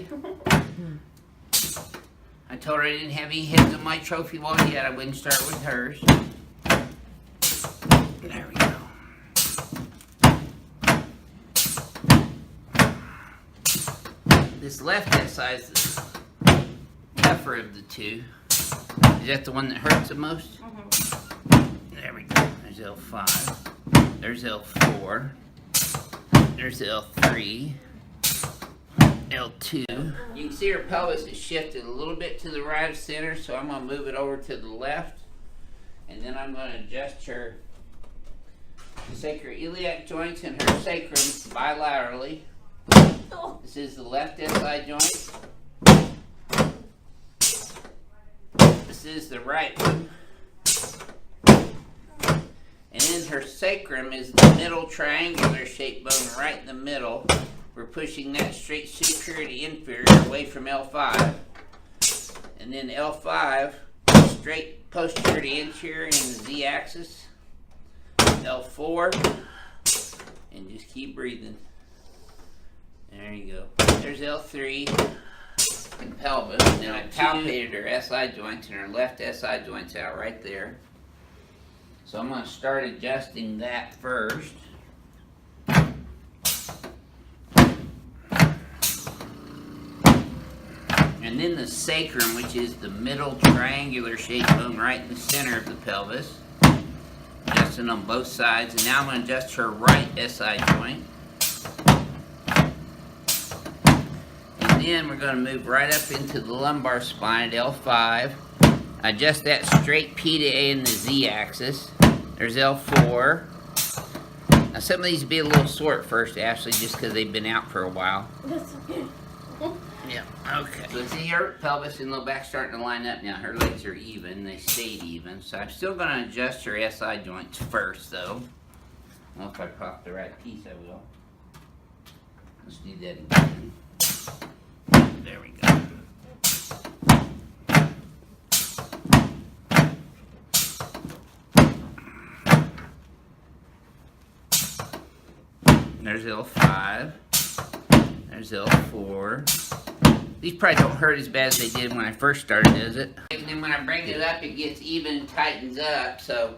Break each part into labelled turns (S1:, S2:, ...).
S1: day. I told her I didn't have any heads on my trophy wall yet. I wouldn't start with hers. There we go. This left SI is the tougher of the two. Is that the one that hurts the most? There we go. There's L5. There's L4. There's L3. L2. You can see her pelvis is shifted a little bit to the right of center, so I'm going to move it over to the left. And then I'm going to adjust her sacroiliac joints and her sacrum bilaterally. This is the left SI joint. This is the right one. And then her sacrum is the middle triangular shaped bone right in the middle. We're pushing that straight superior to inferior away from L5. And then L5, straight posterior to anterior in the Z-axis. L4. And just keep breathing. There you go. There's L3 and pelvis. Now I palpated her SI joints and her left SI joints out right there. So I'm going to start adjusting that first. And then the sacrum, which is the middle triangular shaped bone right in the center of the pelvis. Adjusting on both sides. And now I'm going to adjust her right SI joint. And then we're going to move right up into the lumbar spine at L5. Adjust that straight P to A in the Z axis. There's L4. Now some of these will be a little sore at first, Ashley, just because they've been out for a while.
S2: That's okay.
S1: Yeah, okay. So see her pelvis and low back starting to line up now. Her legs are even. They stayed even. So I'm still going to adjust her SI joints first, though. Well, if I pop the right piece, I will. Let's do that again. There we go. There's L5. There's L4. These probably don't hurt as bad as they did when I first started, does it? And then when I bring it up, it gets even and tightens up. So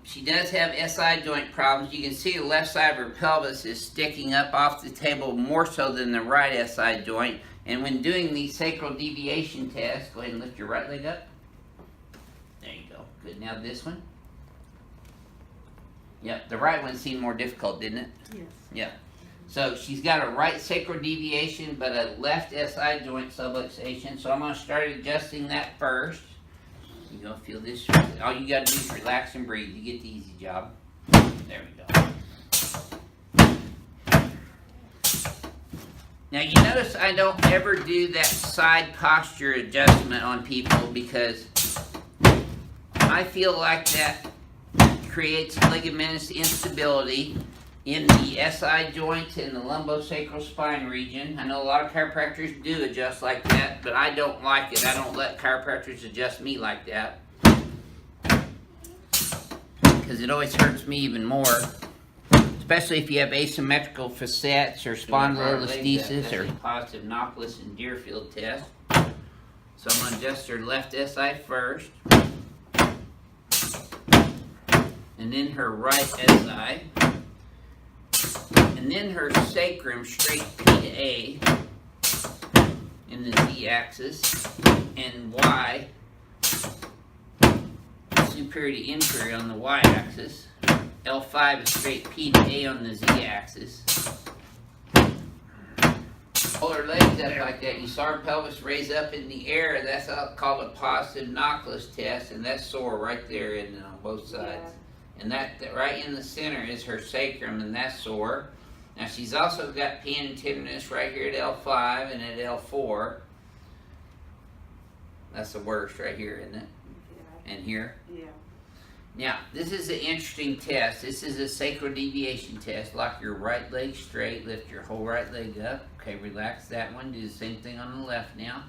S1: she does have SI joint problems. You can see the left side of her pelvis is sticking up off the table more so than the right SI joint. And when doing the sacral deviation test, go ahead and lift your right leg up. There you go. Good. Now this one. Yep, the right one seemed more difficult, didn't it?
S2: Yes.
S1: Yep. So she's got a right sacral deviation, but a left SI joint subluxation. So I'm going to start adjusting that first. You're going to feel this. All you got to do is relax and breathe. You get the easy job. There we go. Now you notice I don't ever do that side posture adjustment on people because I feel like that creates ligamentous instability in the SI joint and the lumbosacral spine region. I know a lot of chiropractors do adjust like that, but I don't like it. I don't let chiropractors adjust me like that because it always hurts me even more, especially if you have asymmetrical facets or spondylolisthesis or positive Knopfler and Deerfield test. So I'm going to adjust her left SI first. And then her right SI, and then her sacrum straight P to A in the Z axis, and Y superior to inferior on the Y axis. L5 is straight P to A on the Z axis. Hold her legs up like that. You saw her pelvis raise up in the air. That's called a positive Knopfler test, and that's sore right there on both sides. Yeah. And that right in the center is her sacrum, and that's sore. Now she's also got pain and tenderness right here at L5 and at L4. That's the worst right here, isn't it? Yeah. And here?
S2: Yeah.
S1: Now, this is an interesting test. This is a sacral deviation test. Lock your right leg straight, lift your whole right leg up. Okay, relax that one. Do the same thing on the left now.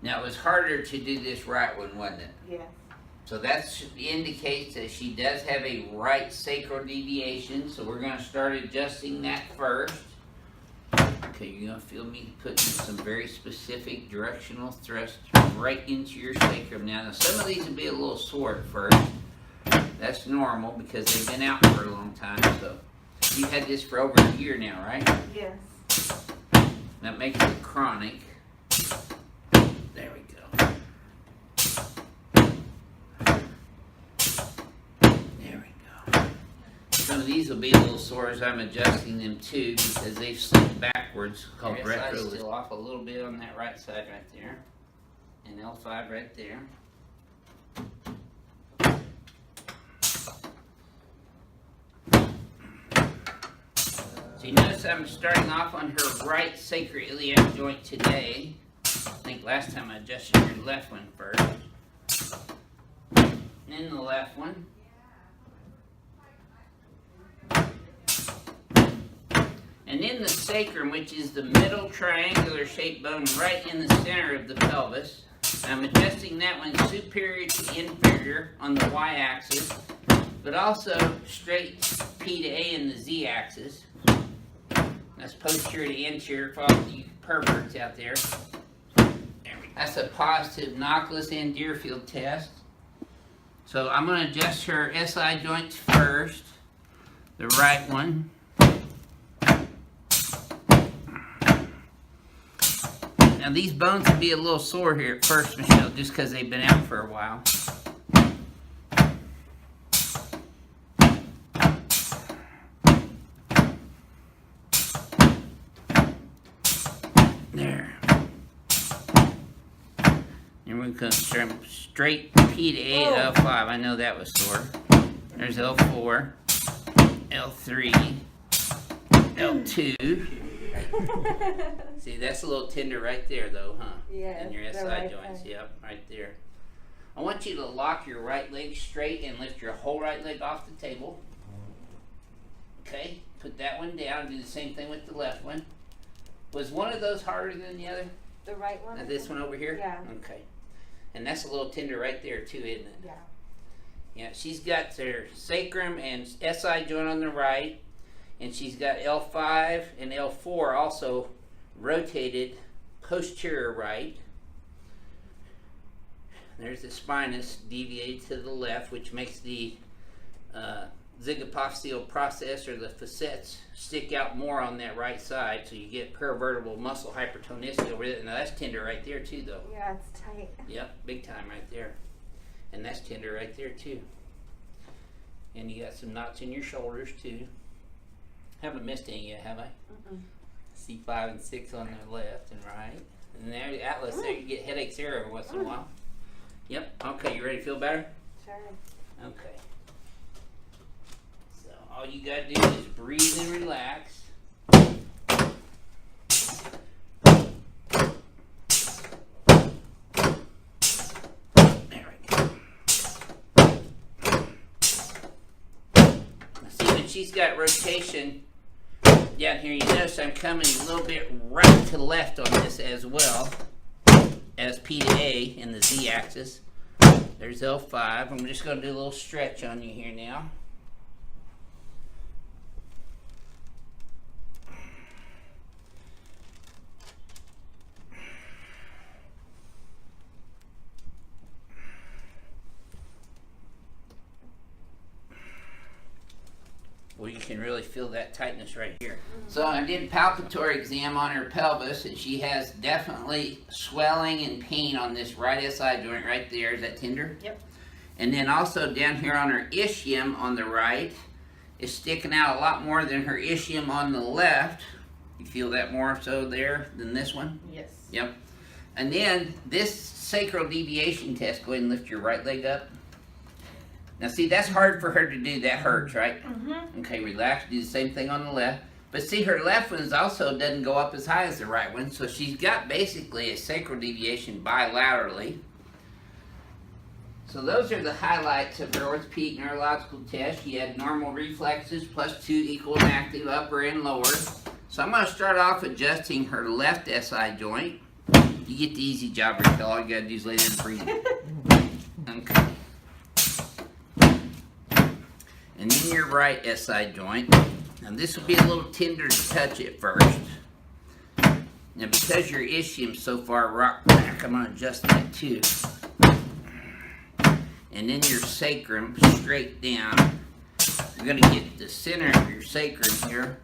S1: Now, it was harder to do this right one, wasn't it?
S2: Yeah.
S1: So that indicates that she does have a right sacral deviation. So we're going to start adjusting that first. Okay, you're gonna feel me putting some very specific directional thrust right into your sacrum. Now some of these will be a little sore at first. That's normal because they've been out for a long time. So you've had this for over a year now, right?
S2: Yes.
S1: That makes it chronic. There we go. There we go. Some of these will be a little sore as I'm adjusting them too because they've slipped backwards. Called retro. Still off a little bit on that right side right there, and L5 right there. So you notice I'm starting off on her right sacroiliac joint today. I think last time I adjusted your left one first. And then the left one. And then the sacrum, which is the middle triangular shaped bone right in the center of the pelvis. I'm adjusting that one superior to inferior on the y-axis, but also straight P to A in the z-axis. That's posterior to anterior for all you perverts out there. That's a positive Nautilus and Deerfield test. So I'm going to adjust her SI joints first, the right one. Now these bones will be a little sore here at first, Michelle, just because they've been out for a while. There. And we're going to straight P to A at L5. I know that was sore. There's L4, L3, L2. See, that's a little tender right there, though, huh?
S2: Yeah.
S1: In your SI
S2: right
S1: joints.
S2: side.
S1: Yep, right there. I want you to lock your right leg straight and lift your whole right leg off the table. Okay, put that one down. Do the same thing with the left one. Was one of those harder than the other?
S2: The right one?
S1: This one over here?
S2: Yeah.
S1: Okay. And that's a little tender right there, too, isn't it?
S2: Yeah.
S1: Yeah, she's got her sacrum and SI joint on the right, and she's got L5 and L4 also rotated posterior right. There's the spinous deviated to the left, which makes the zygapophyseal process, or the facets, stick out more on that right side, so you get paravertebral muscle hypertonicity over there. Now that's tender right there too, though.
S2: Yeah, it's tight.
S1: Yep, big time right there. And that's tender right there too. And you got some knots in your shoulders too. Haven't missed any yet, have I?
S2: Mm-mm.
S1: C5 and 6 on the left and right. And there, the atlas, there you get headaches there every once in a while. Yep, okay, you ready to feel better?
S2: Sure.
S1: Okay. So all you gotta do is breathe and relax. There we go. See, when she's got rotation down here, you notice I'm coming a little bit right to left on this as well as P to A in the Z-axis. There's L5. I'm just going to do a little stretch on you here now. Well, you can really feel that tightness right here. So I did a palpatory exam on her pelvis, and she has definitely swelling and pain on this right SI joint right there. Is that tender?
S2: Yep.
S1: And then also down here on her ischium on the right is sticking out a lot more than her ischium on the left. You feel that more so there than this one?
S2: Yes.
S1: Yep. And then this sacral deviation test, go ahead and lift your right leg up. Now see, that's hard for her to do. That hurts, right?
S2: Mm-hmm.
S1: Okay, relax. Do the same thing on the left. But see, her left one also doesn't go up as high as the right one. So she's got basically a sacral deviation bilaterally. So those are the highlights of her orthopedic neurological test. She had normal reflexes plus 2 equal and active, upper and lower. So I'm going to start off adjusting her left SI joint. You get the easy job, Raquel. All you got to do is lay down and breathe. Okay. And then your right SI joint. Now this will be a little tender to touch at first. Now because your ischium's so far rocked back, I'm going to adjust that too. And then your sacrum straight down. You're going to get the center of your sacrum here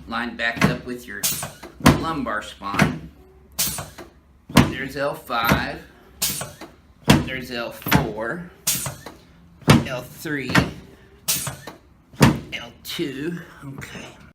S1: lined back up with your lumbar spine. There's L5. There's L4. L3. L2. Okay.